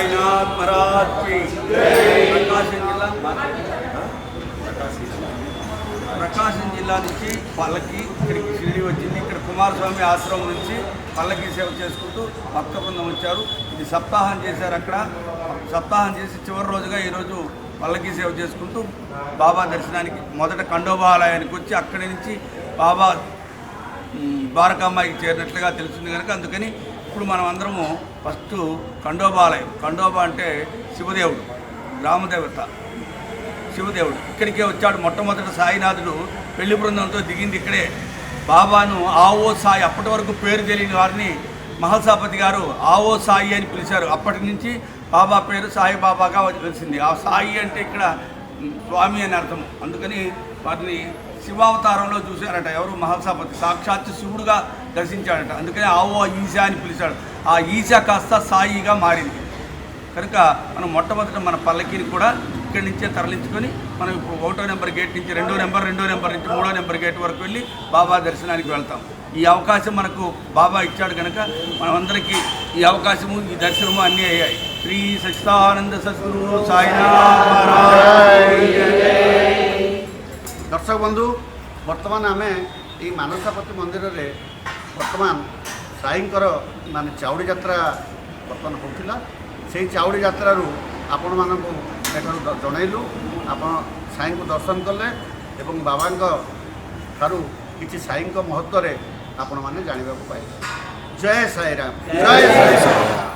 साईनाथ महाराज की ప్రకాశం జిల్లా నుంచి పల్లకి ఇక్కడికి షిరిడి వచ్చింది. ఇక్కడ కుమారస్వామి ఆశ్రమం నుంచి పల్లకి సేవ చేసుకుంటూ భక్త బృందం వచ్చారు. ఇది సప్తాహం చేశారు. అక్కడ సప్తాహం చేసి చివరి రోజుగా ఈరోజు పల్లకి సేవ చేసుకుంటూ బాబా దర్శనానికి మొదట ఖండోబా ఆలయానికి వచ్చి అక్కడి నుంచి బాబా ద్వారకామాయికి చేరినట్లుగా తెలిసింది కనుక అందుకని ఇప్పుడు మనం అందరము ఫస్ట్ ఖండోబా ఆలయం. ఖండోబా అంటే శివదేవుడు, గ్రామదేవత శివదేవుడు. ఇక్కడికే వచ్చాడు. మొట్టమొదటి సాయినాథుడు పెళ్లి బృందంతో దిగింది ఇక్కడే. బాబాను ఆవో సాయి, అప్పటి వరకు పేరు తెలియని వారిని మహల్సాపతి గారు ఆవో సాయి అని పిలిచారు. అప్పటి నుంచి బాబా పేరు సాయిబాబాగా వచ్చింది. ఆ సాయి అంటే ఇక్కడ స్వామి అని అర్థం. అందుకని వారిని శివావతారంలో చూశారట. ఎవరు? మహల్సాపతి సాక్షాత్ శివుడుగా దర్శించాడట. అందుకని ఆవో ఈశా అని పిలిచాడు. ఆ ఈశా కాస్త సాయిగా మారింది కనుక మనం మొట్టమొదట మన పల్లకీని కూడా ఇక్కడి నుంచే తరలించుకొని మనం ఇప్పుడు 1వ నెంబర్ గేట్ నుంచి 2వ నెంబర్ నుంచి 3వ నెంబర్ గేట్ వరకు వెళ్ళి బాబా దర్శనానికి వెళ్తాం. ఈ అవకాశం మనకు బాబా ఇచ్చాడు కనుక మనమందరికీ ఈ అవకాశము, ఈ దర్శనము అన్నీ అయ్యాయి. శ్రీ సచ్చిదానంద సద్గురు సాయినాథ్। दर्शक बंधु बर्तमान आम ये मानसापति मंदिर रे बर्तमान साईंकर मान चाउड़ी यात्रा बर्तमान होता से चाउड़ी यात्रु आपण मानक जनइलु आप साई को दर्शन कले एवं बाबा ठारू किसी साई महत्व आपण मैंने जानवा पाइले। जय साईराम। जय साई।